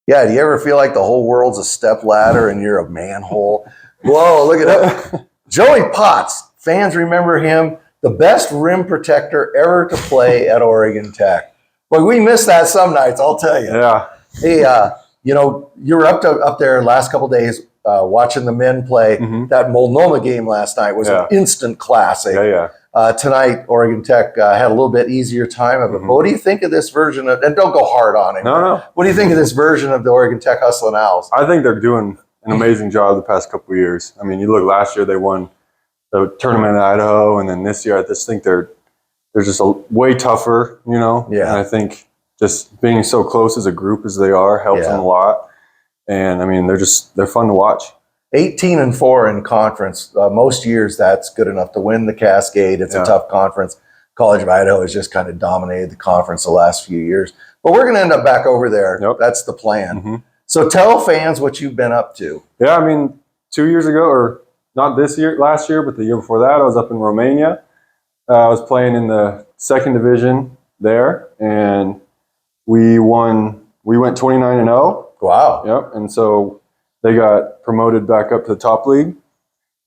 Yeah, do you ever feel like the whole world's a step ladder and you're a manhole? Whoa, look at that. Joey Potts, fans remember him, the best rim protector ever to play at Oregon Tech. But we miss that some nights, I'll tell you. Yeah. Hey, you know, you were up there the last couple of days watching the men play. That Multnomah game last night was an instant classic. Tonight, Oregon Tech had a little bit easier time of it. But what do you think of this version of, and don't go hard on it. No. What do you think of this version of the Oregon Tech Hustlin Owls? I think they're doing an amazing job the past couple of years. I mean, you look, last year they won the tournament in Idaho, and then this year I just think they're just way tougher, you know? Yeah. And I think just being so close as a group as they are helps them a lot. And I mean, they're fun to watch. 18-4 in conference. Most years that's good enough to win the Cascade. It's a tough conference. College of Idaho has just kind of dominated the conference the last few years. But we're going to end up back over there. That's the plan. So tell fans what you've been up to. Yeah, I mean, 2 years ago, or not this year, last year, but the year before that, I was up in Romania. I was playing in the second division there, and we went 29-0. Wow. Yep. And so they got promoted back up to the top league.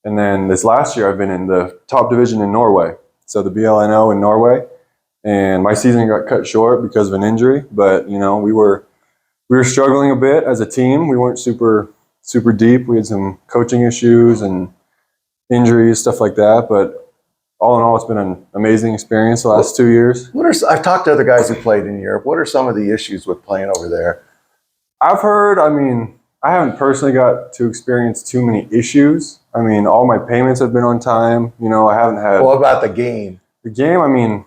And then this last year, I've been in the top division in Norway. So the BLNO in Norway. And my season got cut short because of an injury. But, you know, we were struggling a bit as a team. We weren't super deep. We had some coaching issues and injuries, stuff like that. But all in all, it's been an amazing experience the last 2 years. I've talked to other guys who played in Europe. What are some of the issues with playing over there? I've heard, I mean, I haven't personally got to experience too many issues. I mean, all my payments have been on time. You know, I haven't had... What about the game? The game, I mean...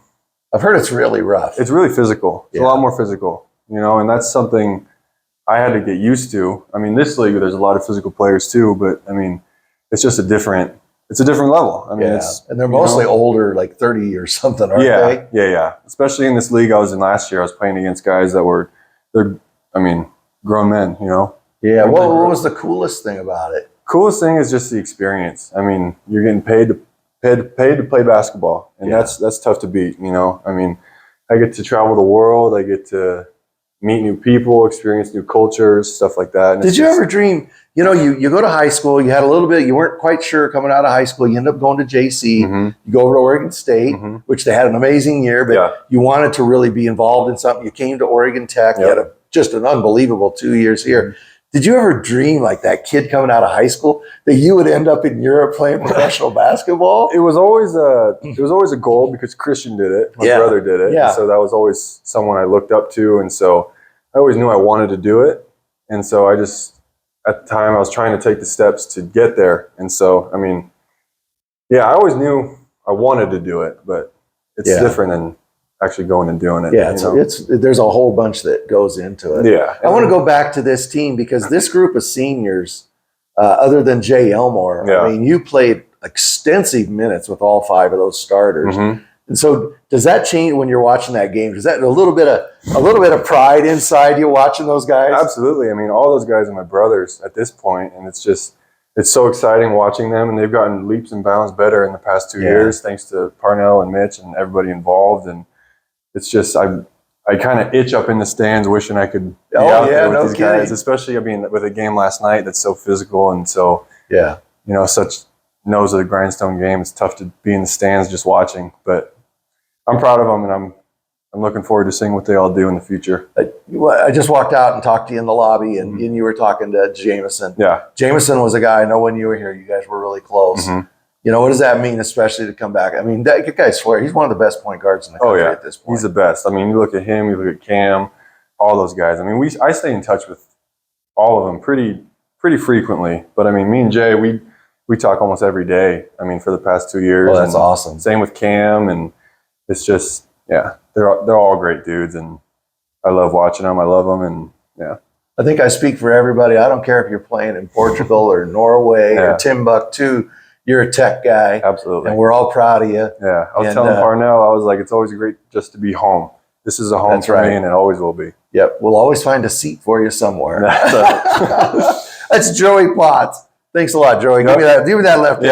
I've heard it's really rough. It's really physical. It's a lot more physical, you know, and that's something I had to get used to. I mean, this league, there's a lot of physical players too, but I mean, it's just a different level. I mean, and they're mostly older, like 30 or something, aren't they? Yeah. Especially in this league I was in last year, I was playing against guys that were, grown men, you know? Yeah. What was the coolest thing about it? Coolest thing is just the experience. I mean, you're getting paid to play basketball, and that's tough to beat, you know? I mean, I get to travel the world, I get to meet new people, experience new cultures, stuff like that. And did you ever dream, you know, you go to high school, you had a little bit, you weren't quite sure coming out of high school, you end up going to JC, you go over to Oregon State, which they had an amazing year, but you wanted to really be involved in something. You came to Oregon Tech, you had just an unbelievable 2 years here. Did you ever dream, like that kid coming out of high school, that you would end up in Europe playing professional basketball? It was always a goal because Christian did it. My brother did it. Yeah. And so that was always someone I looked up to. And so I always knew I wanted to do it. And so I just, at the time, I was trying to take the steps to get there. And so, I mean, I always knew I wanted to do it, but it's different than actually going and doing it. Yeah, there's a whole bunch that goes into it. Yeah. I want to go back to this team because this group of seniors, other than Jay Elmore, I mean, you played extensive minutes with all five of those starters. And so does that change when you're watching that game? Does that a little bit of pride inside you watching those guys? Absolutely. I mean, all those guys are my brothers at this point, and it's so exciting watching them, and they've gotten leaps and bounds better in the past 2 years thanks to Parnell and Mitch and everybody involved. And it's just I kind of itch up in the stands wishing I could be out there with these guys, especially, I mean, with a game last night that's so physical and so, you know, such nose of the grindstone game. It's tough to be in the stands just watching, but I'm proud of them, and I'm looking forward to seeing what they all do in the future. I just walked out and talked to you in the lobby, and you were talking to Jameson. Yeah. Jameson was a guy, I know when you were here, you guys were really close. You know, what does that mean, especially to come back? I mean, that guy's he's one of the best point guards in the country at this point. He's the best. I mean, you look at him, you look at Cam, all those guys. I mean, I stay in touch with all of them pretty frequently. But I mean, me and Jay, we talk almost every day. I mean, for the past 2 years. Oh, that's awesome. Same with Cam, and it's just, they're all great dudes, and I love watching them. I love them, and I think I speak for everybody. I don't care if you're playing in Portugal or Norway or Timbuktu. You're a Tech guy. Absolutely. And we're all proud of you. Yeah. I was telling Parnell, I was like, it's always great just to be home. This is a home for me, and it always will be. Yep. We'll always find a seat for you somewhere. That's Joey Potts. Thanks a lot, Joey. Give me that left hand.